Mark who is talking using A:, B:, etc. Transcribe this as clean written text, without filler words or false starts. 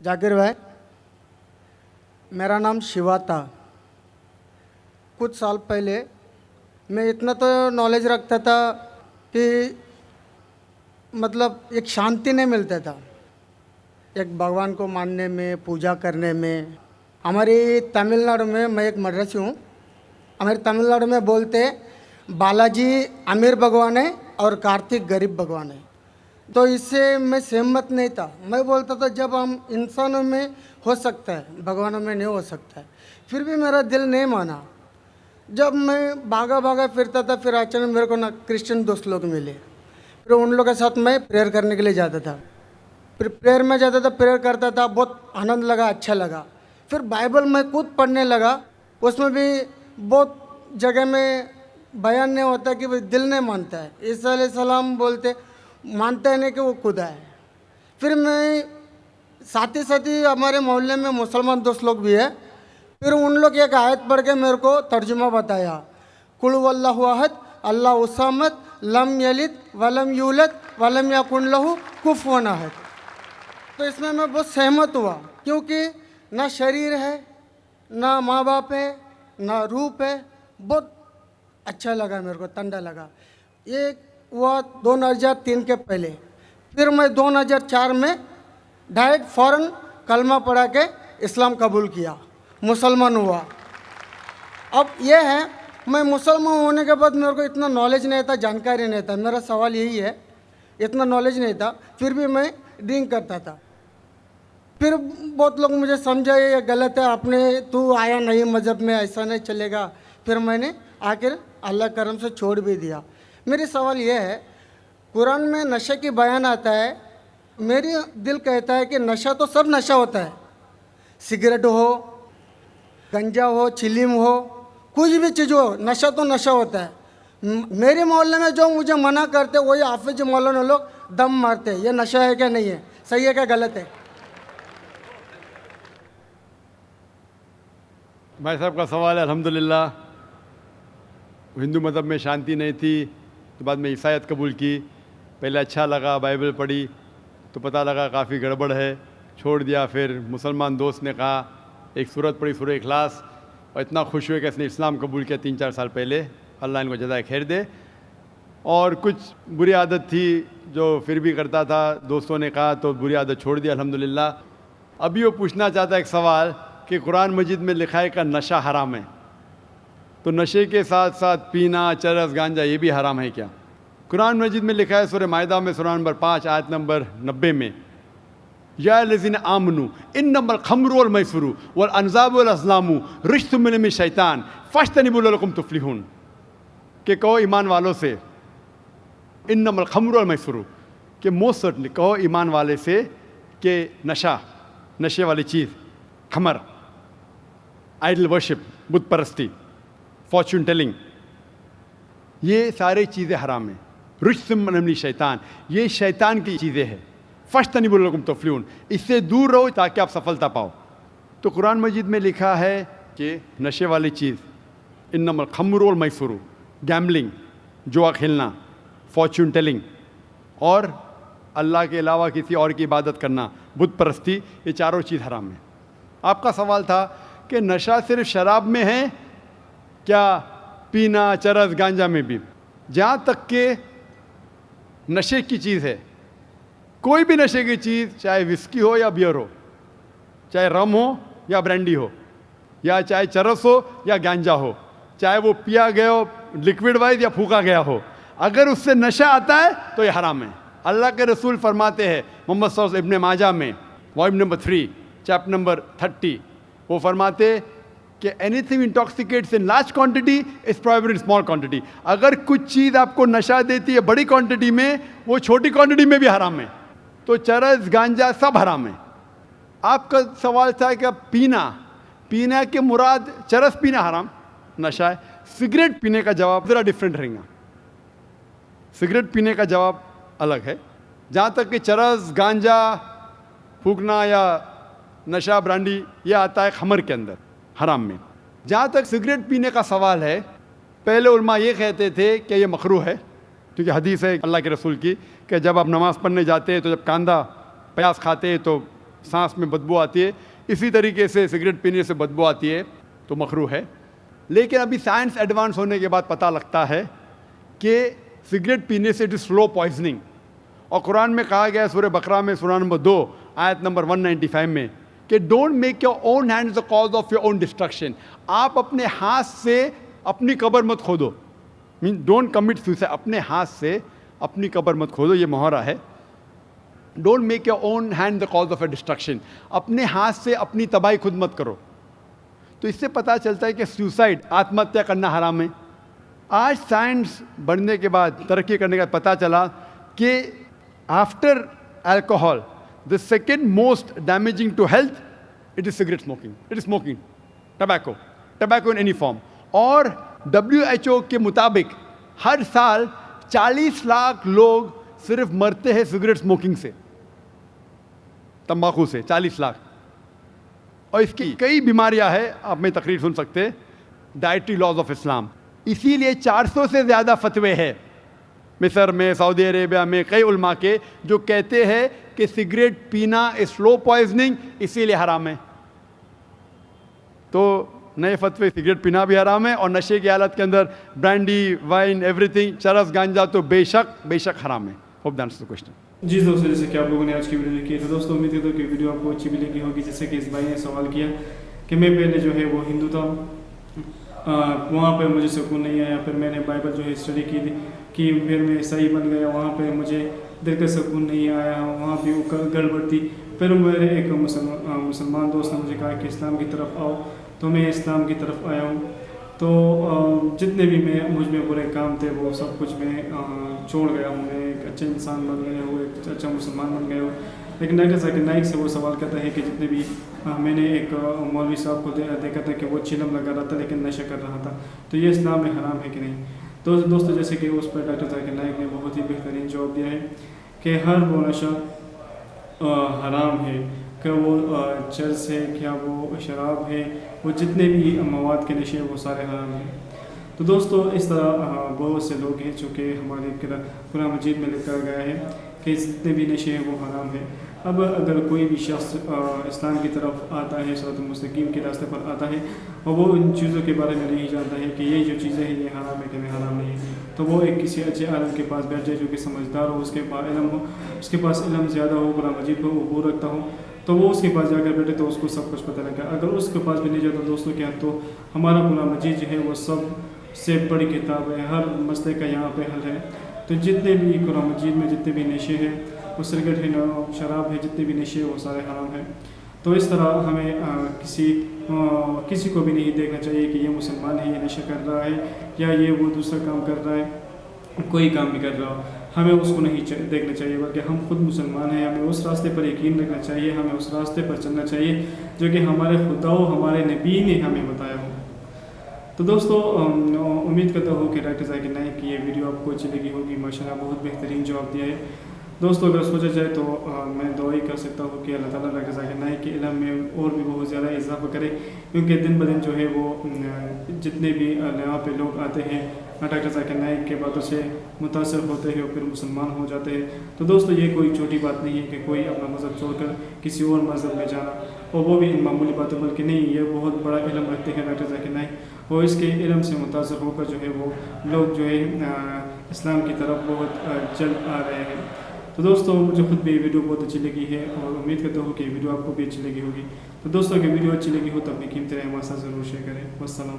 A: जाकिर भाई, मेरा नाम शिवा था। कुछ साल पहले मैं इतना तो नॉलेज रखता था कि मतलब एक शांति नहीं मिलता था एक भगवान को मानने में, पूजा करने में। हमारी तमिलनाडु में, मैं एक मद्रासी हूँ, हमारे तमिलनाडु में बोलते बालाजी अमीर भगवान है और कार्तिक गरीब भगवान है। तो इससे मैं सहमत नहीं था। मैं बोलता था जब हम इंसानों में हो सकता है, भगवानों में नहीं हो सकता है। फिर भी मेरा दिल नहीं माना। जब मैं भागा भागा फिरता था, फिर अचानक मेरे को ना क्रिश्चियन दोस्त लोग मिले। फिर उन लोगों के साथ मैं प्रेयर करने के लिए जाता था। फिर प्रेयर में जाता था, प्रेयर करता था, बहुत आनंद लगा, अच्छा लगा। फिर बाइबल मैं खुद पढ़ने लगा। उसमें भी बहुत जगह में बयान नहीं होता कि भाई दिल नहीं मानता है। ईसा अलैहिस्सलाम बोलते मानता है नहीं कि वो खुदा है। फिर मैं साथ ही हमारे मोहल्ले में मुसलमान दोस्त लोग भी है। फिर उन लोग एक आयत पढ़ के मेरे को तर्जुमा बताया, कुल वल्लाहु अहद अल्लाहु समद लम यलिद वलम यूलद वलम यकुन लहू कुफुवन अहद। तो इसमें मैं बहुत सहमत हुआ, क्योंकि ना शरीर है, ना माँ बाप है, ना रूप है। बहुत अच्छा लगा मेरे को, ठंडा लगा। ये हुआ 2003 के पहले। फिर मैं 2004 में डायरेक्ट फ़ौरन कलमा पढ़ा के इस्लाम कबूल किया, मुसलमान हुआ। अब ये है, मैं मुसलमान होने के बाद मेरे को इतना नॉलेज नहीं था, जानकारी नहीं था। मेरा सवाल यही है, इतना नॉलेज नहीं था, फिर भी मैं ड्रिंक करता था। फिर बहुत लोग मुझे समझाए ये गलत है, आपने तू आया नहीं मज़हब में, ऐसा नहीं चलेगा। फिर मैंने आखिर अल्लाह करम से छोड़ भी दिया। मेरी सवाल ये है, कुरान में नशे की बयान आता है, मेरी दिल कहता है कि नशा तो सब नशा होता है, सिगरेट हो, गंजा हो, चिलीम हो, कुछ भी चीज़ हो, नशा तो नशा होता है। मेरे मोहल्ले में जो मुझे मना करते वही हाफिज मौलाना लोग दम मारते हैं। ये नशा है क्या नहीं है, सही है क्या गलत है?
B: भाई साहब का सवाल है। अल्हम्दुलिल्लाह, हिंदू मज़हब में शांति नहीं थी तो बाद में ईसाईयत कबूल की। पहले अच्छा लगा, बाइबल पढ़ी तो पता लगा काफ़ी गड़बड़ है, छोड़ दिया। फिर मुसलमान दोस्त ने कहा, एक सूरत पढ़ी, सूरह इखलास, और इतना खुश हुए कि इसने इस्लाम कबूल किया 3-4 साल पहले। अल्लाह इनको जज़ाए खैर दे। और कुछ बुरी आदत थी जो फिर भी करता था, दोस्तों ने कहा तो बुरी आदत छोड़ दिया अल्हम्दुलिल्लाह। अभी वो पूछना चाहता है एक सवाल कि कुरान मजीद में लिखा है कि नशा हराम है, तो नशे के साथ साथ पीना, चरस, गांजा ये भी हराम है क्या? कुरान मजीद में लिखा है सूरह माइदा में, सूरह नंबर 5 आयत नंबर 90 में, या लज़ीना आमनू इन्नमल खम्रु वल मैसरू वल अनज़ाबु वल अज़लामु रिज्सुम मिन शैतान फज्तनिबू लअल्लकुम तुफ्लिहून। कि कहो ईमान वालों से, इन्नमल खम्रु वल मैसरू, कि मोस्ट सर्टनली कहो ईमान वाले से कि नशा, नशे वाली चीज़, खमर, आइडल वर्शिप, बुत परस्ती, फॉर्चून टेलिंग, ये सारी चीज़ें हराम हैं। रिज्सुम मिन शैतान, ये शैतान की चीज़ें हैं। फज्तनिबू लअल्लकुम तुफ्लिहून, इससे दूर रहो ताकि आप सफलता पाओ। तो कुरान मजीद में लिखा है कि नशे वाली चीज़, इन्नमल खम्रु वल मैसरू, गैम्बलिंग, जुआ खेलना, फॉर्चून टेलिंग, और अल्लाह के अलावा किसी और की इबादत करना, बुत परस्ती, ये चारों चीज़ हराम है। आपका सवाल था कि नशा सिर्फ शराब में है क्या, पीना, चरस, गांजा में भी? जहाँ तक के नशे की चीज़ है, कोई भी नशे की चीज़, चाहे विस्की हो या बियर हो, चाहे रम हो या ब्रांडी हो, या चाहे चरस हो या गांजा हो, चाहे वो पिया गया हो लिक्विड वाइज या फूका गया हो, अगर उससे नशा आता है तो ये हराम है। अल्लाह के रसूल फरमाते हैं मोहम्मद सल्लल्लाहु अलैहि वसल्लम, इब्न माजा में वॉल्यूम नंबर 3 चैप्टर नंबर 30, वो फरमाते कि anything intoxicates in large quantity is prohibited in small quantity. अगर कुछ चीज़ आपको नशा देती है बड़ी क्वांटिटी में, वो छोटी क्वांटिटी में भी हराम है। तो चरस, गांजा सब हराम है। आपका सवाल था कि पीना, पीना के मुराद चरस पीना हराम, नशा है। सिगरेट पीने का जवाब ज़रा डिफरेंट रहेगा। सिगरेट पीने का जवाब अलग है। जहाँ तक कि चरस, गांजा फूकना या नशा, ब्रांडी, ये आता है खमर के अंदर, हराम में। जहाँ तक सिगरेट पीने का सवाल है, पहले उलमा ये कहते थे कि ये मकरूह है, क्योंकि हदीस है अल्लाह के रसूल की कि जब आप नमाज़ पढ़ने जाते हैं तो जब कांदा प्याज खाते हैं तो सांस में बदबू आती है, इसी तरीके से सिगरेट पीने से बदबू आती है तो मकरू है। लेकिन अभी साइंस एडवांस होने के बाद पता लगता है कि सिगरेट पीने से इट इज़ स्लो पॉइजनिंग। और कुरान में कहा गया है सूरह बकरा में सूरह नंबर 2 आयत नंबर 195 में कि don't make your own hands the cause of your own destruction. आप अपने हाथ से अपनी कब्र मत खोदो, मीन डोंट कमिट सुसाइड। अपने हाथ से अपनी कब्र मत खोदो, ये मुहावरा है। Don't make your own hand the cause of A destruction. अपने हाथ से अपनी तबाही खुद मत करो। तो इससे पता चलता है कि सुसाइड, आत्महत्या करना हराम है। आज साइंस बढ़ने के बाद, तरक्की करने के बाद पता चला कि after alcohol the second most damaging to health it is cigarette smoking, it is smoking, tobacco in any form. और WHO के मुताबिक हर साल 40 लाख लोग सिर्फ मरते हैं सिगरेट स्मोकिंग से, तंबाकू से 40 लाख। और इसकी कई बीमारियां हैं, आप में तकरीर सुन सकते हैं, डाइटरी लॉज ऑफ इस्लाम। इसीलिए 400 से ज़्यादा फतवे हैं मिस्र में, सऊदी अरेबिया में, कई उलमा के जो कहते हैं कि सिगरेट पीना स्लो पॉइजनिंग, इसीलिए हराम है। तो नए फतवे, सिगरेट पीना भी हराम है और नशे की हालत के अंदर ब्रांडी, वाइन, एवरीथिंग, चरस, गांजा तो बेशक हराम है। Hope that answers the question.
C: जी दोस्तों, जैसे कि आप लोगों ने आज की वीडियो देखी, तो दोस्तों उम्मीद करता हूँ कि वीडियो आपको अच्छी भी लगी होगी। जैसे कि इस भाई ने सवाल किया कि मैं पहले जो है वो हिंदू था, वहाँ पर मुझे सुकून नहीं आया, फिर मैंने बाइबल जो है स्टडी की थी कि फिर मैं ईसाई बन गया, वहाँ पे मुझे दिल का सुकून नहीं आया, वहाँ भी गड़बड़ थी। फिर मेरे एक मुसलमान दोस्त ने मुझे कहा कि इस्लाम की तरफ आओ, तो मैं इस्लाम की तरफ आया हूँ। तो जितने भी मुझ में बुरे काम थे वो सब कुछ मैं छोड़ गया हूँ। मैं एक अच्छा इंसान बन गया हूँ, एक अच्छा मुसलमान बन गया हूँ। लेकिन डॉक्टर जाकिर नाइक से वो सवाल करता है कि जितने भी मैंने एक मौलवी साहब को देखा था कि वो चिलम लगा रहा था लेकिन नशा कर रहा था, तो ये इस्लाम में हराम है कि नहीं। तो दोस्तों, जैसे कि उस पर डॉक्टर जाकिर नाइक ने बहुत ही बेहतरीन जवाब दिया है कि हर वो नशा हराम है, क्या वो चरस है, क्या वो शराब है, वो जितने भी मवाद के नशे हैं वो सारे हराम हैं। तो दोस्तों, इस तरह बहुत से लोग हैं जो कि हमारे कुरान मजीद में लिखा गया है कि जितने भी नशे हैं वो हराम है। अब अगर कोई भी शख्स इस्लाम की तरफ आता है, सिरात मुस्तकीम के रास्ते पर आता है और वो इन चीज़ों के बारे में नहीं जानता है कि ये जो चीज़ें हैं ये हराम है कि नहीं हराम नहीं है, तो वो एक किसी अच्छे आलम के पास बैठ जाए जो कि समझदार हो, उसके पास इल्म हो, उसके पास इल्म ज़्यादा हो, कुरान मजीद पर वो रखता हो, तो वो उसके पास जाकर बैठे तो उसको सब कुछ पता लगा। अगर उसके पास भी नहीं जाता दोस्तों क्या, तो हमारा कुरान मजीद जो है वो सब से बड़ी किताब है, हर मसले का यहाँ पे हल है। तो जितने भी कुरान मजीद में जितने भी नशे हैं, वो सिगरेट है, शराब है, जितने भी नशे वो सारे हराम हैं। तो इस तरह हमें किसी को भी नहीं देखना चाहिए कि ये मुसलमान है, ये नशा कर रहा है, या ये वो दूसरा काम कर रहा है, कोई काम भी कर रहा हो, हमें उसको नहीं देखना चाहिए, बल्कि हम खुद मुसलमान हैं, हमें उस रास्ते पर यकीन रखना चाहिए, हमें उस रास्ते पर चलना चाहिए जो कि हमारे खुदा हमारे नबी ने हमें बताया हो। तो दोस्तों, उम्मीद करता हूँ कि डॉक्टर जाकिर नाइक की ये वीडियो आपको अच्छी लगी होगी। माशाल्लाह बहुत बेहतरीन जवाब दिया है। दोस्तों, अगर सोचा जाए तो मैं दुआ ही कर सकता हूँ कि अल्लाह ताला डॉक्टर जाकिर नाइक के इल्म में और भी बहुत ज़्यादा इजाफा करे, क्योंकि दिन ब दिन जो है वो जितने भी यहाँ पे लोग आते हैं डॉक्टर जाकिर नाइक के बातों से मुतासर होते हैं और फिर मुसलमान हो जाते हैं। तो दोस्तों, ये कोई छोटी बात नहीं है कि कोई अपना मज़हब छोड़कर किसी और मज़हब में जाना, और वो भी इन मामूली बातों, बल्कि नहीं, ये बहुत बड़ा इल्म रखते हैं डॉक्टर जाकिर नाइक, और इसके इल्म से मुतासर होकर जो है वो लोग जो है इस्लाम की तरफ बहुत चल आ रहे हैं। तो दोस्तों, मुझे खुद भी ये वीडियो बहुत अच्छी लगी है और उम्मीद करता हूँ कि वीडियो आपको भी अच्छी लगी होगी। तो दोस्तों, अगर वीडियो अच्छी लगी हो तो अपनी कीमती राय हमारे साथ ज़रूर शेयर करें। वस्सलाम।